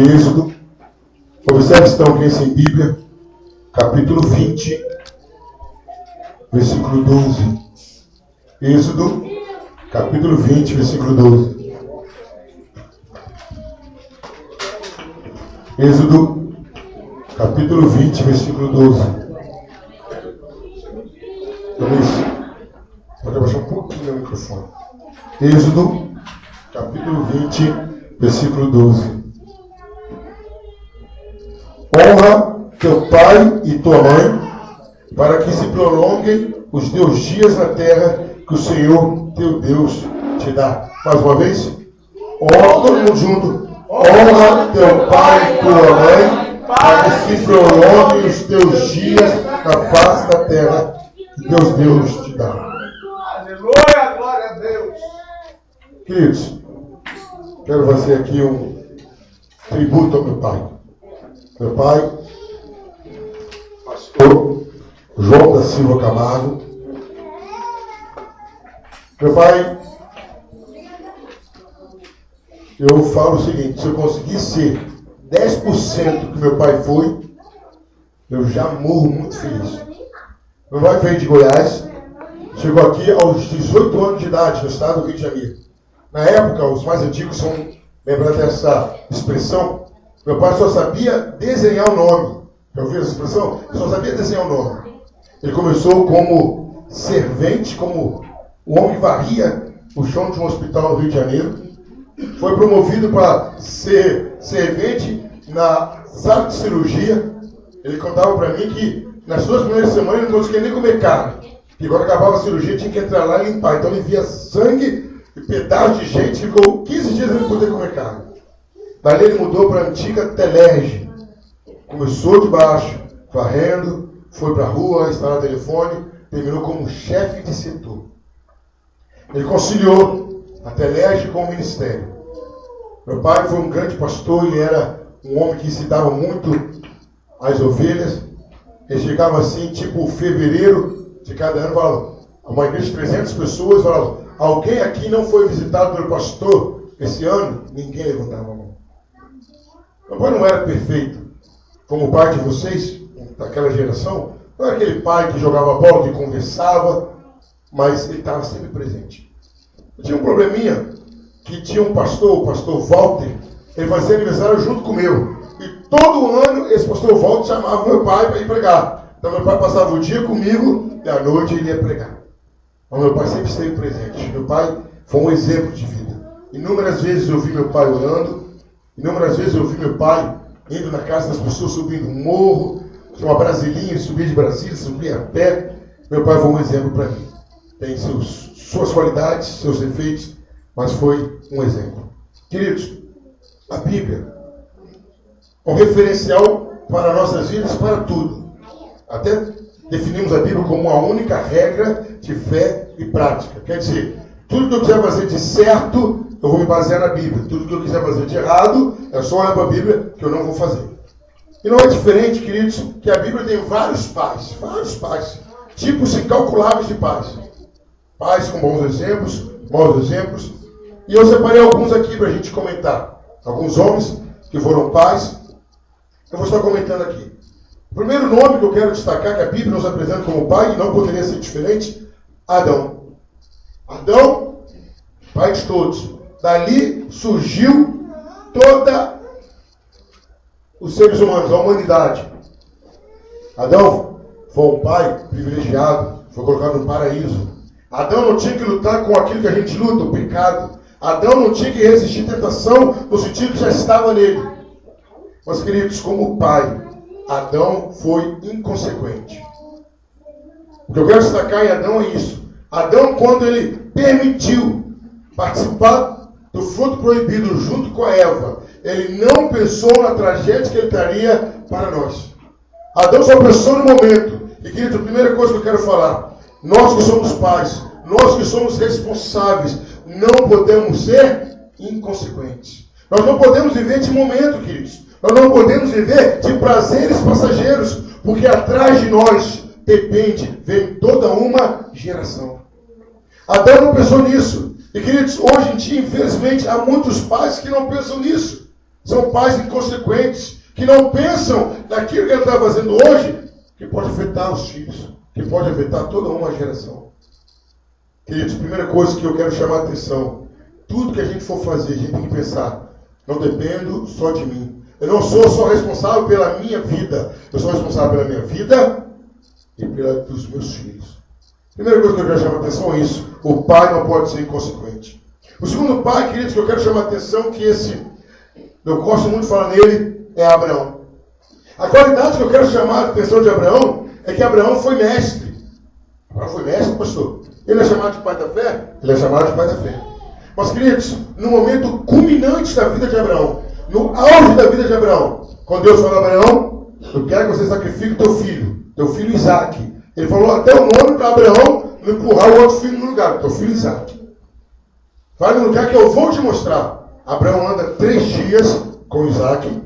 Êxodo, observe então quem sem Bíblia, capítulo 20, versículo 12. Êxodo, capítulo 20, versículo 12. Êxodo, capítulo 20, versículo 12. Pode abaixar um pouquinho o microfone. Êxodo, capítulo 20, versículo 12. Honra teu pai e tua mãe, para que se prolonguem os teus dias na terra que o Senhor teu Deus te dá. Mais uma vez. Honra, todo mundo junto. Honra teu pai e tua mãe, para que se prolonguem os teus dias na face da terra que Deus te dá. Aleluia, glória a Deus. Queridos, quero fazer aqui um tributo ao meu pai. Meu pai, pastor João da Silva Camargo. Meu pai, eu falo o seguinte: se eu conseguir ser 10% que meu pai foi, eu já morro muito feliz. Meu pai veio de Goiás, chegou aqui aos 18 anos de idade, no estado do Rio de Janeiro. Na época, os mais antigos vão lembrar dessa expressão. Meu pai só sabia desenhar o nome. Já ouviu essa expressão? Ele só sabia desenhar o nome. Ele começou como servente, como um homem que varria o chão de um hospital no Rio de Janeiro. Foi promovido para ser servente na sala de cirurgia. Ele contava para mim que nas 2 primeiras semanas ele não conseguia nem comer carne. E quando acabava a cirurgia tinha que entrar lá e limpar. Então ele via sangue e pedaços de gente. Ficou 15 dias sem poder comer carne. Dali ele mudou para a antiga Telerge. Começou de baixo, varrendo, foi para a rua, instalar telefone, terminou como chefe de setor. Ele conciliou a Telerge com o ministério. Meu pai foi um grande pastor, ele era um homem que se dava muito às ovelhas. Ele chegava assim, tipo fevereiro de cada ano, falava, uma igreja de 300 pessoas, falava, alguém aqui não foi visitado pelo pastor esse ano? Ninguém levantava a mão. Meu pai não era perfeito, como o pai de vocês, daquela geração. Não era aquele pai que jogava bola, que conversava, mas ele estava sempre presente. Eu tinha um probleminha, que tinha um pastor, o pastor Walter, ele fazia aniversário junto com o meu. E todo ano esse pastor Walter chamava meu pai para ir pregar. Então meu pai passava o dia comigo e à noite ele ia pregar. Mas meu pai sempre esteve presente. Meu pai foi um exemplo de vida. Inúmeras vezes eu vi meu pai orando. Inúmeras vezes eu vi meu pai indo na casa das pessoas, subindo um morro, uma brasilinha, subir de Brasília, subir a pé. Meu pai foi um exemplo para mim. Tem suas qualidades, seus defeitos, mas foi um exemplo. Queridos, a Bíblia é um referencial para nossas vidas, para tudo. Até definimos a Bíblia como uma única regra de fé e prática. Quer dizer, tudo que eu quiser fazer de certo, eu vou me basear na Bíblia. Tudo que eu quiser fazer de errado, é só olhar para a Bíblia que eu não vou fazer. E não é diferente, queridos, que a Bíblia tem vários pais, tipos incalculáveis de pais. Pais com bons exemplos, maus exemplos. E eu separei alguns aqui para a gente comentar. Alguns homens que foram pais. Eu vou estar comentando aqui. O primeiro nome que eu quero destacar, que a Bíblia nos apresenta como pai, e não poderia ser diferente, Adão. Adão, pai de todos. Dali surgiu toda os seres humanos, a humanidade. Adão foi um pai privilegiado, foi colocado no paraíso. Adão não tinha que lutar com aquilo que a gente luta, o pecado. Adão não tinha que resistir à tentação, no sentido que já estava nele. Mas, queridos, como pai, Adão foi inconsequente. O que eu quero destacar em Adão é isso. Adão, quando ele permitiu participar do fruto proibido junto com a Eva, ele não pensou na tragédia que ele traria para nós. Adão só pensou no momento. E, querido, a primeira coisa que eu quero falar, nós que somos pais, nós que somos responsáveis, não podemos ser inconsequentes. Nós não podemos viver de momento, queridos. Nós não podemos viver de prazeres passageiros, porque atrás de nós vem toda uma geração. Adão não pensou nisso. E, queridos, hoje em dia, infelizmente, há muitos pais que não pensam nisso. São pais inconsequentes, que não pensam naquilo que ele está fazendo hoje, que pode afetar os filhos, que pode afetar toda uma geração. Queridos, primeira coisa que eu quero chamar a atenção, tudo que a gente for fazer, a gente tem que pensar, não dependo só de mim. Eu não sou só responsável pela minha vida, eu sou responsável pela minha vida e pela dos meus filhos. Primeira coisa que eu quero chamar a atenção é isso, o pai não pode ser inconsequente. O segundo pai, queridos, que eu quero chamar a atenção, que eu gosto muito de falar nele, é Abraão. A qualidade que eu quero chamar a atenção de Abraão é que Abraão foi mestre. Abraão foi mestre, pastor. Ele é chamado de pai da fé? Ele é chamado de pai da fé. Mas, queridos, no momento culminante da vida de Abraão, no auge da vida de Abraão, quando Deus falou a Abraão, eu quero que você sacrifique teu filho Isaac. Ele falou até o nome para Abraão não empurrar o outro filho no lugar, teu filho Isaac. Vai no lugar que eu vou te mostrar. Abraão anda 3 dias com Isaac,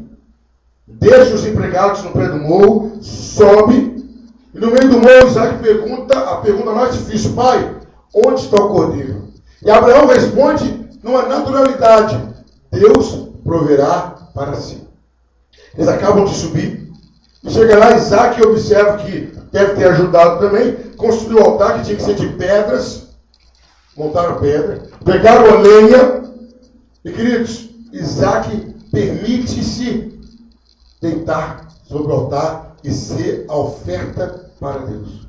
deixa os empregados no pé do morro, sobe, e no meio do morro Isaac pergunta a pergunta mais difícil: pai, onde está o cordeiro? E Abraão responde numa naturalidade: Deus proverá para si. Eles acabam de subir, e chega lá Isaac e observa que deve ter ajudado também, construiu o altar que tinha que ser de pedras, montaram pedra, pegaram a lenha, e queridos, Isaac permite-se deitar sobre o altar e ser a oferta para Deus.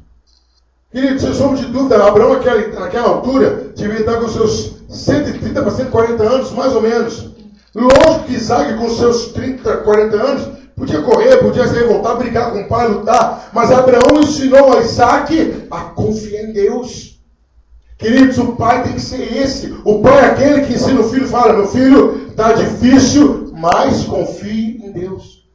Queridos, sem sombra de dúvida, Abraão naquela altura devia estar com seus 130 para 140 anos, mais ou menos. Lógico que Isaac, com seus 30, 40 anos, podia correr, podia se revoltar, brigar com o pai, lutar. Mas Abraão ensinou a Isaac a confiar em Deus. Queridos, o pai tem que ser esse. O pai é aquele que ensina o filho e fala: meu filho, está difícil, mas confie em Deus.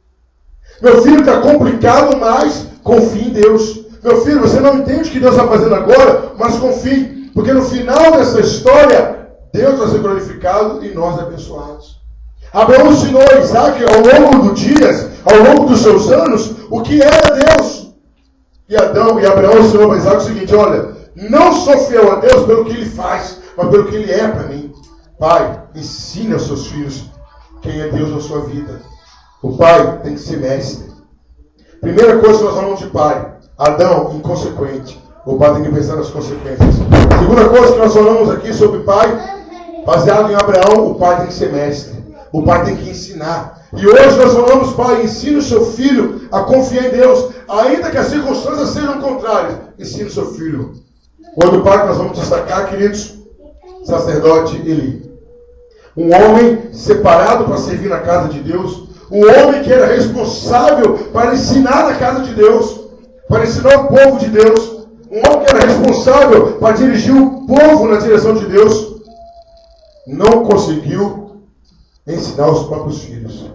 Meu filho, está complicado, mas confie em Deus. Meu filho, você não entende o que Deus está fazendo agora, mas confie. Porque no final dessa história, Deus vai ser glorificado e nós abençoados. Abraão ensinou a Isaac ao longo dos dias, ao longo dos seus anos, o que era Deus. E Abraão ensinou para Isaac o seguinte: olha, não sou fiel a Deus pelo que ele faz, mas pelo que ele é para mim. Pai, ensine aos seus filhos quem é Deus na sua vida. O pai tem que ser mestre. Primeira coisa que nós falamos de pai: Adão, inconsequente. O pai tem que pensar nas consequências. Segunda coisa que nós falamos aqui sobre pai, baseado em Abraão, o pai tem que ser mestre. O pai tem que ensinar. E hoje nós falamos: pai, ensine o seu filho a confiar em Deus, ainda que as circunstâncias sejam contrárias. Ensine o seu filho. Outro pai que nós vamos destacar, queridos, sacerdote Eli. Um homem separado para servir na casa de Deus. Um homem que era responsável para ensinar na casa de Deus, para ensinar o povo de Deus. Um homem que era responsável para dirigir o povo na direção de Deus. Não conseguiu ensinar os próprios filhos.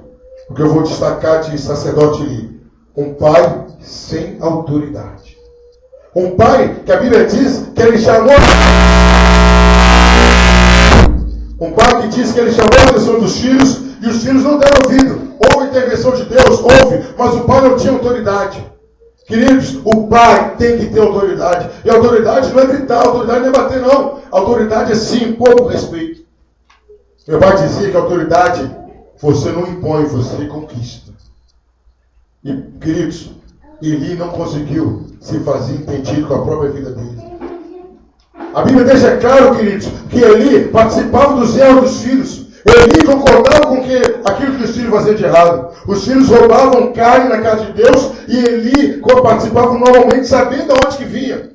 O que eu vou destacar de sacerdote Eli: um pai sem autoridade. Um pai que a Bíblia diz que ele chamou. Um pai que diz que ele chamou a atenção dos filhos e os filhos não deram ouvido. Houve intervenção de Deus, houve, mas o pai não tinha autoridade. Queridos, o pai tem que ter autoridade. E a autoridade não é gritar, a autoridade não é bater, não. A autoridade é sim impor com respeito. Meu pai dizia que a autoridade você não impõe, você conquista. E, queridos, Eli não conseguiu se fazer entendido com a própria vida dele. A Bíblia deixa claro, queridos, que Eli participava dos erros dos filhos. Eli concordava com aquilo que os filhos faziam de errado. Os filhos roubavam carne na casa de Deus e Eli participava normalmente, sabendo de onde que vinha.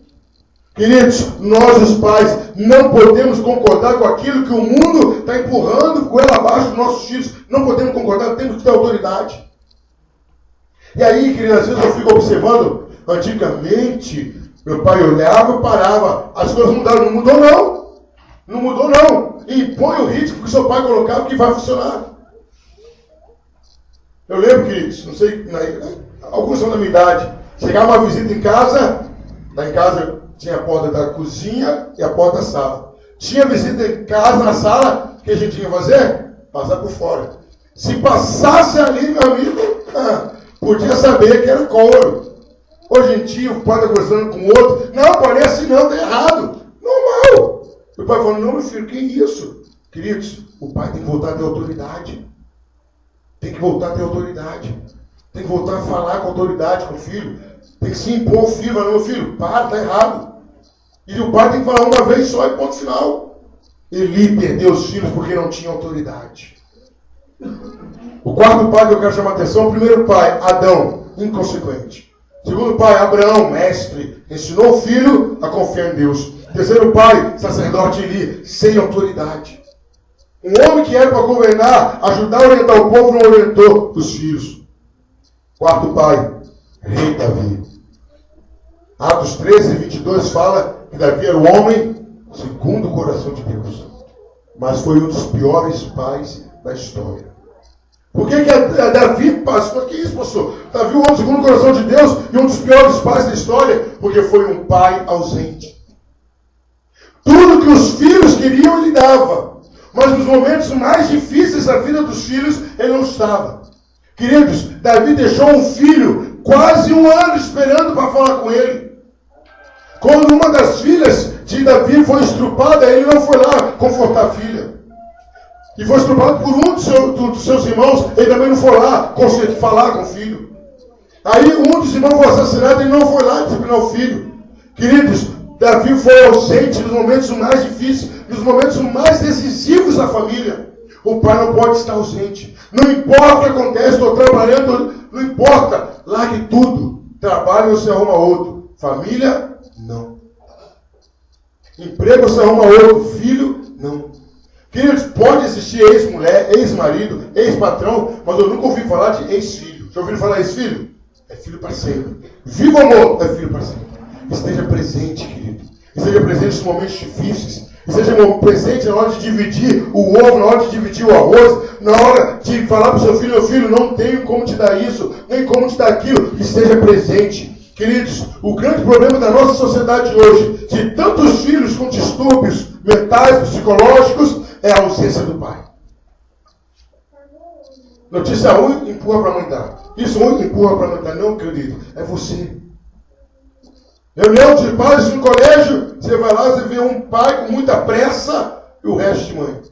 Queridos, nós os pais não podemos concordar com aquilo que o mundo está empurrando com ela abaixo dos nossos filhos. Não podemos concordar, temos que ter autoridade. E aí, queridos, às vezes eu fico observando, antigamente, meu pai olhava e parava. As coisas mudaram, não mudou não. Não mudou não. E põe o ritmo que seu pai colocava que vai funcionar. Eu lembro, queridos, não sei, alguns são da minha idade. Chegava uma visita em casa, lá em casa tinha a porta da cozinha e a porta da sala. Tinha visita em casa, na sala, o que a gente tinha que fazer? Passar por fora. Se passasse ali, meu amigo, podia saber que era couro. Hoje em dia, o pai está conversando com o outro. Não, parece não, está errado. Normal. O pai falou: não, meu filho, que isso? Queridos, o pai tem que voltar a ter autoridade. tem que voltar a ter autoridade. Tem que voltar a falar com autoridade com o filho. Tem que se impor ao filho, falar, meu filho, para, está errado. E o pai tem que falar uma vez só e ponto final. Eli perdeu os filhos porque não tinha autoridade. O quarto pai que eu quero chamar a atenção, o primeiro pai, Adão, inconsequente. O segundo pai, Abraão, mestre, ensinou o filho a confiar em Deus. O terceiro pai, sacerdote Eli, sem autoridade. Um homem que era para governar, ajudar a orientar o povo, não orientou os filhos. Quarto pai, rei Davi. Atos 13, 22 fala que Davi era o homem segundo o coração de Deus. Mas foi um dos piores pais da história. Por que Davi passou? Que isso, pastor? Davi, o homem segundo o coração de Deus e um dos piores pais da história? Porque foi um pai ausente. Tudo que os filhos queriam, ele dava. Mas nos momentos mais difíceis da vida dos filhos, ele não estava. Queridos, Davi deixou um filho quase um ano esperando para falar com ele. Quando uma das filhas de Davi foi estrupada, ele não foi lá confortar a filha. E foi estrupado por um dos seus irmãos, ele também não foi lá falar com o filho. Aí um dos irmãos foi assassinado, ele não foi lá disciplinar o filho. Queridos, Davi foi ausente nos momentos mais difíceis, nos momentos mais decisivos da família. O pai não pode estar ausente. Não importa o que acontece, estou trabalhando, não importa. Largue tudo. Trabalho você arruma outro. Família, não. Emprego você arruma outro. Filho, não. Queridos, pode existir ex-mulher, ex-marido, ex-patrão, mas eu nunca ouvi falar de ex-filho. Já ouviram falar ex-filho? É filho para sempre. Viva o amor, é filho para sempre. Esteja presente, querido. Esteja presente nos momentos difíceis. Esteja presente na hora de dividir o ovo, na hora de dividir o arroz, na hora de falar para o seu filho, meu filho, não tenho como te dar isso, nem como te dar aquilo. Esteja presente. Queridos, o grande problema da nossa sociedade hoje, de tantos filhos com distúrbios mentais, psicológicos, é a ausência do pai. Notícia ruim, empurra para a mãe dar. Isso ruim, empurra para a mãe dar. Não, querido, é você. Reunião de pais no colégio, você vai lá, você vê um pai com muita pressa e o resto de mãe.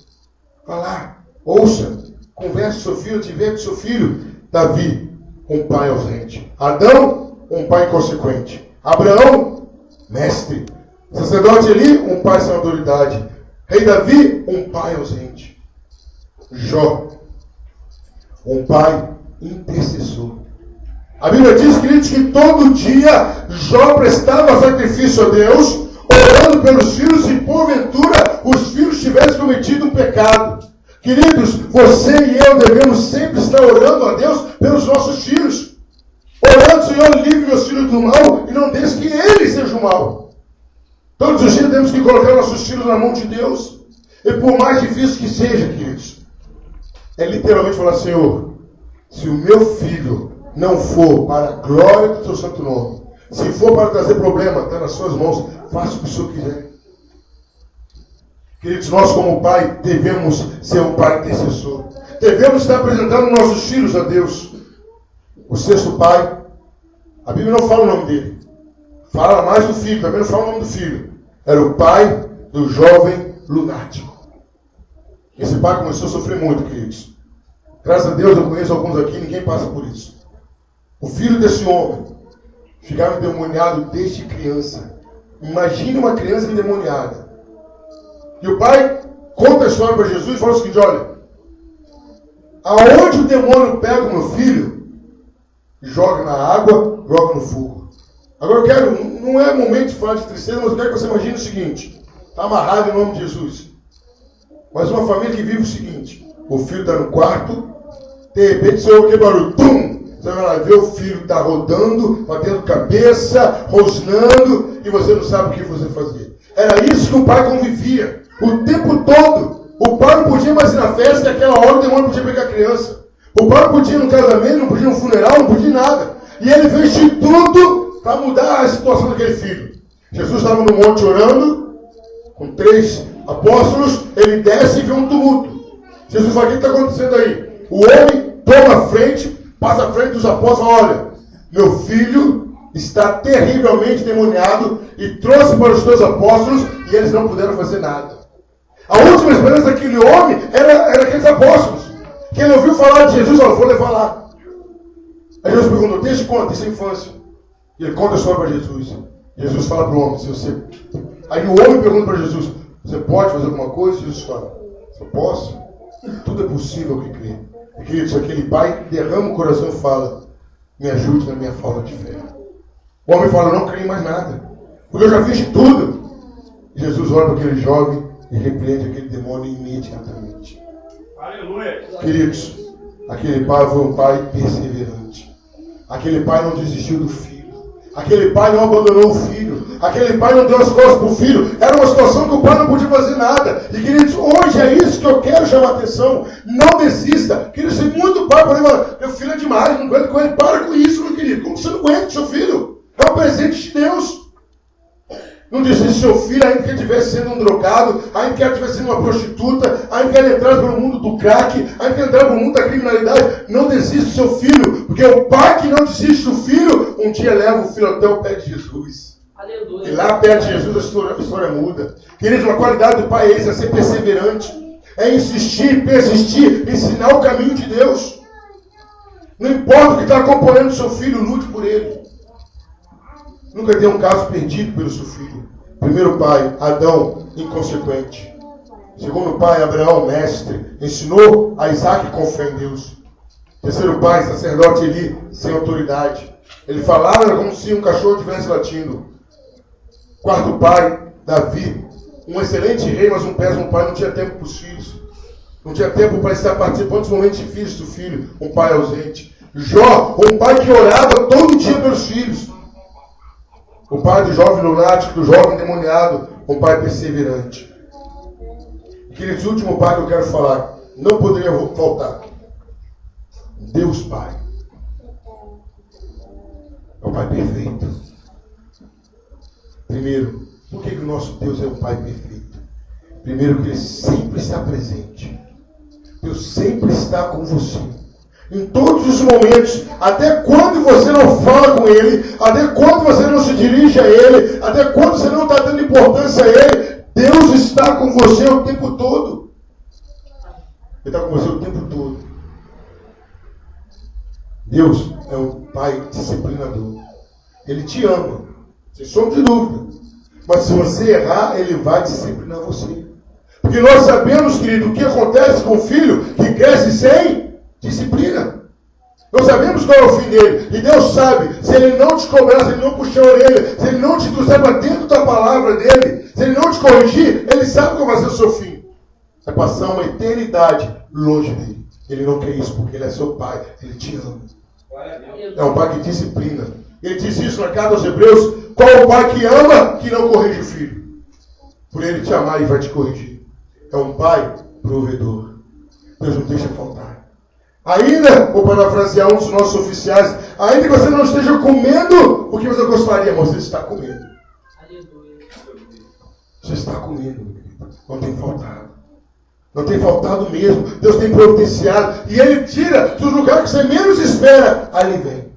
Vai lá, ouça, converse com seu filho, tiver com seu filho. Davi, um pai ausente. Adão, um pai inconsequente. Abraão, mestre. Sacerdote Eli, um pai sem autoridade. Rei Davi, um pai ausente. Jó, um pai intercessor. A Bíblia diz, queridos, que todo dia Jó prestava sacrifício a Deus, orando pelos filhos, e porventura os filhos tivessem cometido um pecado. Queridos, você e eu devemos sempre estar orando a Deus pelos nossos filhos. Orando, Senhor, livre meus filhos do mal e não deixe que eles sejam o mal. Todos os dias temos que colocar nossos filhos na mão de Deus. E por mais difícil que seja, queridos, é literalmente falar, Senhor, se o meu filho não for para a glória do teu santo nome, se for para trazer problema, está nas suas mãos, faça o que o Senhor quiser. Queridos, nós como pai devemos ser um pai intercessor. Devemos estar apresentando nossos filhos a Deus. O sexto pai, a Bíblia não fala o nome dele. Fala mais do filho, também não fala o nome do filho. Era o pai do jovem lunático. Esse pai começou a sofrer muito, queridos. Graças a Deus eu conheço alguns aqui, ninguém passa por isso. O filho desse homem ficava endemoniado desde criança. Imagine uma criança endemoniada. E o pai conta a história para Jesus e fala o seguinte, olha, aonde o demônio pega o meu filho, joga na água, joga no fogo. Agora eu quero, não é momento de falar de tristeza, mas eu quero que você imagine o seguinte, está amarrado em nome de Jesus. Mas uma família que vive o seguinte, o filho está no quarto, de repente você ouve aquele barulho, pum! Você vai lá ver o filho está rodando, batendo cabeça, rosnando, e você não sabe o que você fazer. Era isso que o pai convivia, o tempo todo. O pai não podia mais ir na festa, e aquela hora o demônio podia pegar a criança. O pai não podia ir no casamento, não podia ir no funeral, não podia ir nada. E ele fez de tudo para mudar a situação daquele filho. Jesus estava no monte orando, com 3 apóstolos, ele desce e vê um tumulto. Jesus fala, o que está acontecendo aí? O homem toma a frente, passa à frente dos apóstolos, olha, meu filho está terrivelmente demoniado e trouxe para os teus apóstolos e eles não puderam fazer nada. A última esperança daquele homem era aqueles apóstolos. Que ele ouviu falar de Jesus, falou, vou levar lá. Aí Jesus perguntou, desde quando? Desde a infância. E ele conta a história para Jesus. Jesus fala para o homem, se você... Aí o homem pergunta para Jesus, você pode fazer alguma coisa? E Jesus fala, eu posso? Tudo é possível ao que crê. E queridos, aquele pai derrama o coração e fala, me ajude na minha falta de fé. O homem fala, eu não creio em mais nada, porque eu já fiz de tudo. E Jesus olha para aquele jovem e repreende aquele demônio imediatamente. Aleluia. Queridos, aquele pai foi um pai perseverante. Aquele pai não desistiu do filho. Aquele pai não abandonou o filho. Aquele pai não deu as costas para o filho. Era uma situação que o pai não podia fazer nada. E queridos, hoje é isso que eu quero chamar a atenção. Não desista. Queridos, tem muito pai por aí, mano, meu filho é demais, não aguento com ele. Para com isso, meu querido. Como você não aguenta com seu filho? É um presente de Deus. Não desista do seu filho, ainda que ele estivesse sendo um drogado, ainda que ele estivesse sendo uma prostituta, ainda que ele entrasse pelo mundo do crack, ainda que ele entrasse pelo mundo da criminalidade. Não desista do seu filho, porque o pai que não desiste do filho, um dia leva o filho até o pé de Jesus. Aleluia. E lá perto de Jesus a história muda. Queridos, uma qualidade do pai é esse, é ser perseverante, é insistir, persistir, ensinar o caminho de Deus. Não importa o que está acompanhando o seu filho, lute por ele. Nunca dê um caso perdido pelo seu filho. Primeiro pai, Adão, inconsequente. Segundo pai, Abraão, mestre, ensinou a Isaac com fé em Deus. Terceiro pai, sacerdote Eli, sem autoridade. Ele falava como se um cachorro estivesse latindo. Quarto pai, Davi, um excelente rei, mas um péssimo pai, não tinha tempo para os filhos. Não tinha tempo para estar participando dos momentos difíceis do filho, um pai ausente. Jó, um pai que orava todo dia pelos filhos. O pai do jovem lunático, do jovem endemoniado, um pai perseverante. Queridos, o último pai que eu quero falar, não poderia faltar. Deus Pai. É um pai perfeito. Primeiro, por que o nosso Deus é um pai perfeito? Primeiro, que Ele sempre está presente. Deus sempre está com você. Em todos os momentos, até quando você não fala com Ele, até quando você não se dirige a Ele, até quando você não está dando importância a Ele, Deus está com você o tempo todo. Ele está com você o tempo todo. Deus é um Pai disciplinador. Ele te ama, sem sombra de dúvida. Mas se você errar, Ele vai disciplinar você. Porque nós sabemos, querido, o que acontece com o filho que cresce sem disciplina. Nós sabemos qual é o fim dele. E Deus sabe, se Ele não te cobrar, se Ele não puxar a orelha, se Ele não te trouxer para dentro da palavra dele, se Ele não te corrigir, Ele sabe qual vai ser o seu fim. É passar uma eternidade longe dele. Ele não quer isso porque Ele é seu Pai. Ele te ama. É um Pai que disciplina. Ele diz isso na carta aos Hebreus. Qual é o Pai que ama, que não corrige o filho? Por Ele te amar, Ele vai te corrigir. É um Pai provedor. Deus não deixa faltar. Ainda, vou parafrasear um dos nossos oficiais, ainda que você não esteja comendo o que você gostaria, mas você está comendo. Você está comendo, meu querido. Não tem faltado. Não tem faltado mesmo. Deus tem providenciado. E Ele tira dos lugares que você menos espera. Aí Ele vem.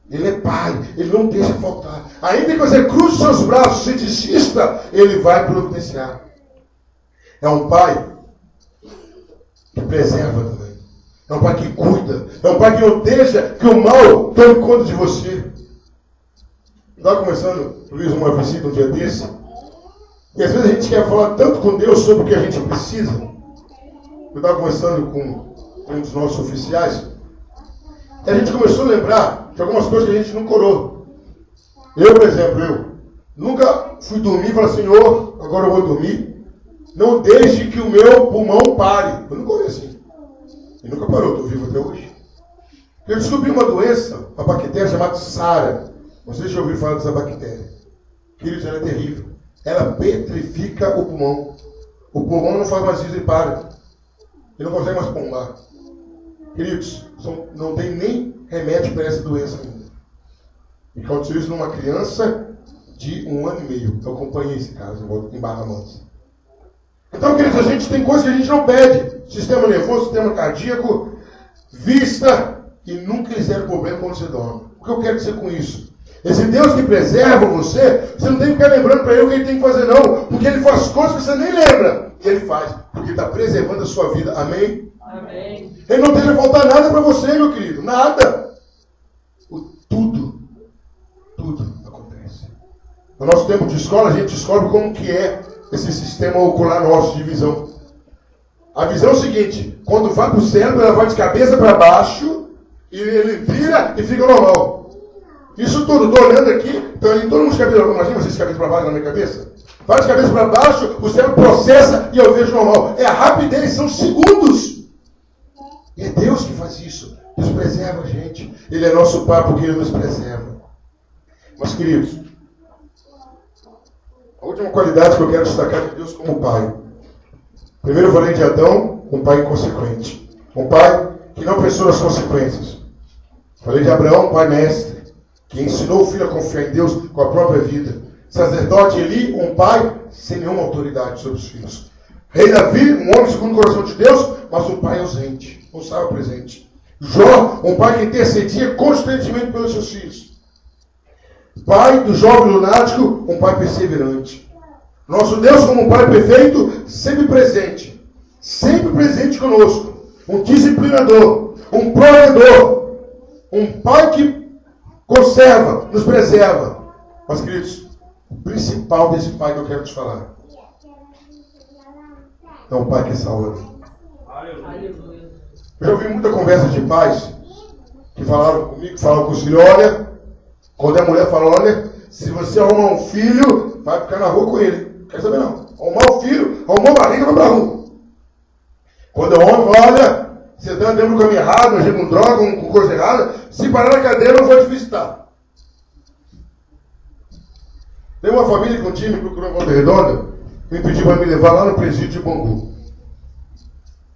Ele é Pai. Ele não deixa faltar. Ainda que você cruze seus braços, se desista, Ele vai providenciar. É um Pai que preserva também. É um Pai que cuida. É um Pai que não deixa que o mal tome conta de você. Estava conversando, Luiz, uma visita um dia desse. E às vezes a gente quer falar tanto com Deus sobre o que a gente precisa. Eu estava conversando com um dos nossos oficiais. E a gente começou a lembrar de algumas coisas que a gente não orou. Eu, por exemplo, nunca fui dormir e falei, Senhor, agora eu vou dormir. Não deixe que o meu pulmão pare. Eu nunca orei assim. E nunca parou, estou vivo até hoje. Eu descobri uma doença, uma bactéria chamada SARA. Não sei se já ouviu falar dessa bactéria. Queridos, ela é terrível. Ela petrifica o pulmão. O pulmão não faz mais isso e para. Ele não consegue mais pombar. Queridos, não tem nem remédio para essa doença ainda. E aconteceu isso numa criança de 1 ano e meio. Eu acompanhei esse caso em Barra Mansa. Então, queridos, a gente tem coisas que a gente não pede. Sistema nervoso, sistema cardíaco, vista, e nunca eles deram problema quando você dorme. O que eu quero dizer com isso? Esse Deus que preserva você, você não tem que ficar lembrando para Ele o que Ele tem que fazer, não. Porque Ele faz coisas que você nem lembra. E Ele faz, porque Ele está preservando a sua vida. Amém? Amém. Ele não deixa faltar nada para você, meu querido. Nada. Tudo acontece. No nosso tempo de escola, a gente descobre como que é esse sistema ocular nosso de visão. A visão é o seguinte: quando vai para o cérebro, ela vai de cabeça para baixo e ele vira e fica normal. Isso tudo, estou olhando aqui, então ali todo mundo de cabeça, imagina vocês de cabeça para baixo na minha cabeça. Vai de cabeça para baixo, o cérebro processa e eu vejo normal. É a rapidez, são segundos. E é Deus que faz isso. Deus preserva a gente. Ele é nosso Pai porque Ele nos preserva. Mas, queridos, a última qualidade que eu quero destacar de Deus como Pai. Primeiro eu falei de Adão, um pai inconsequente. Um pai que não pensou nas consequências. Falei de Abraão, um pai mestre, que ensinou o filho a confiar em Deus com a própria vida. Sacerdote Eli, um pai sem nenhuma autoridade sobre os filhos. Rei Davi, um homem segundo o coração de Deus, mas um pai ausente, não estava presente. Jó, um pai que intercedia constantemente pelos seus filhos. Pai do jovem lunático, um pai perseverante. Nosso Deus, como um pai perfeito, sempre presente conosco. Um disciplinador, um provedor, um pai que conserva, nos preserva. Mas, queridos, o principal desse pai que eu quero te falar é um pai que salva. Aleluia. Eu já ouvi muita conversa de pais que falaram comigo, falaram com os filhos: olha, quando a mulher fala, olha, se você arrumar um filho, vai ficar na rua com ele. Não quer saber não. Arrumar um filho, arrumou uma barriga, vai pra rua. Quando o homem fala, olha, você está andando no caminho errado, agindo com droga, com coisa errada, se parar na cadeira, eu não vou te visitar. Tem uma família com um time procurando Volta Redonda, me pediu para me levar lá no presídio de Bangu.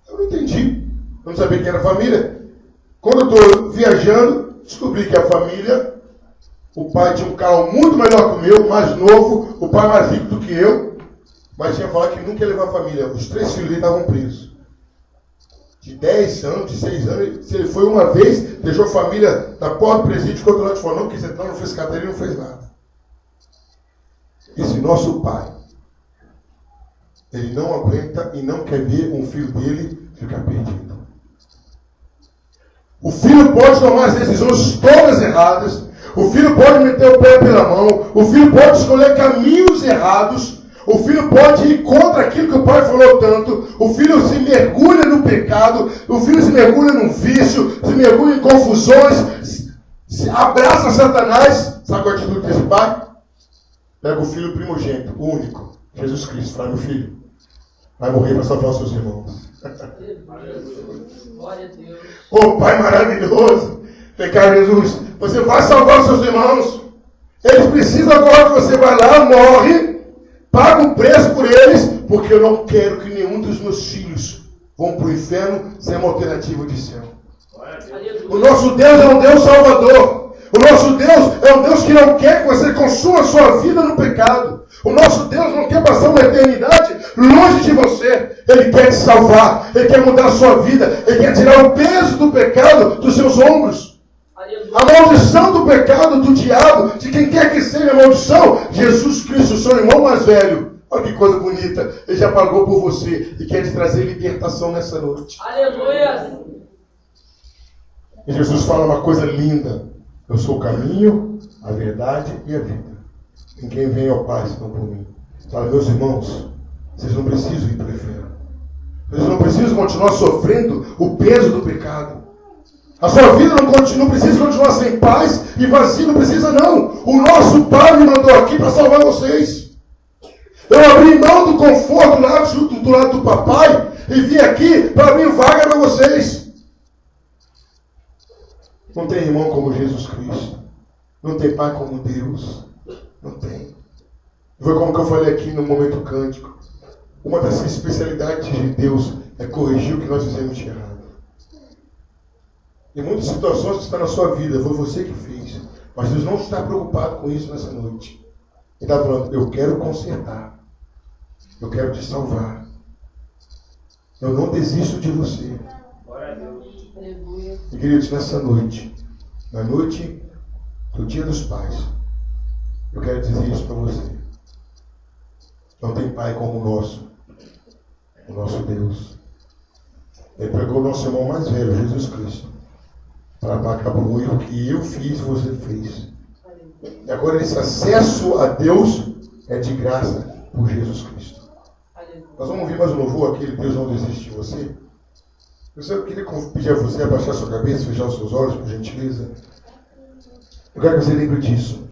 Eu não entendi. Eu não sabia quem era a família. Quando eu estou viajando, descobri que a família, o pai tinha um carro muito melhor que o meu, mais novo, o pai mais rico do que eu, mas tinha falado que nunca ia levar a família. Os 3 filhos dele estavam presos. De 10 anos, de 6 anos, se ele foi uma vez, deixou a família na porta do presídio, ficou do lado de fora, não quis entrar, não fez cadeira e não fez nada. Esse nosso pai, ele não aguenta e não quer ver um filho dele ficar perdido. O filho pode tomar as decisões todas erradas, o filho pode meter o pé pela mão, o filho pode escolher caminhos errados, o filho pode ir contra aquilo que o pai falou tanto, o filho se mergulha no pecado, o filho se mergulha num vício, se mergulha em confusões, se abraça Satanás. Sabe qual é a atitude desse pai? Pega o filho primogênito, o único, Jesus Cristo, fala: meu filho, vai morrer para salvar os seus irmãos. Glória a Deus. Ô Pai maravilhoso, pecar Jesus, você vai salvar os seus irmãos. Eles precisam agora que você vai lá, morre, paga um preço por eles, porque eu não quero que nenhum dos meus filhos vão para o inferno sem uma alternativa de céu. O nosso Deus é um Deus salvador. O nosso Deus é um Deus que não quer que você consuma a sua vida no pecado. O nosso Deus não quer passar uma eternidade longe de você. Ele quer te salvar. Ele quer mudar a sua vida. Ele quer tirar o peso do pecado dos seus ombros. A maldição do pecado, do diabo, de quem quer que seja a maldição, Jesus Cristo, seu irmão mais velho. Olha que coisa bonita. Ele já pagou por você e quer te trazer libertação nessa noite. Aleluia. E Jesus fala uma coisa linda: eu sou o caminho, a verdade e a vida. Ninguém vem ao Pai senão por mim. Fala: meus irmãos, vocês não precisam ir para o inferno. Vocês não precisam continuar sofrendo o peso do pecado. A sua vida não precisa continuar sem paz e vazia, não precisa não. O nosso Pai me mandou aqui para salvar vocês. Eu abri mão do conforto lá do lado do papai e vim aqui para abrir vaga para vocês. Não tem irmão como Jesus Cristo. Não tem pai como Deus. Não tem. Foi como que eu falei aqui no momento cântico. Uma das especialidades de Deus é corrigir o que nós fizemos de errado. Em muitas situações que está na sua vida, foi você que fez. Mas Deus não está preocupado com isso nessa noite. Ele está falando: eu quero consertar. Eu quero te salvar. Eu não desisto de você. E queridos, nessa noite, na noite do Dia dos Pais, eu quero dizer isso para você. Não tem pai como o nosso Deus. Ele pegou o nosso irmão mais velho, Jesus Cristo, para acabar com o erro que eu fiz e você fez. E agora esse acesso a Deus é de graça por Jesus Cristo. Nós vamos ouvir mais um louvor, aquele Deus não desiste de você. Eu queria pedir a você abaixar sua cabeça, fechar os seus olhos, por gentileza. Eu quero que você lembre disso.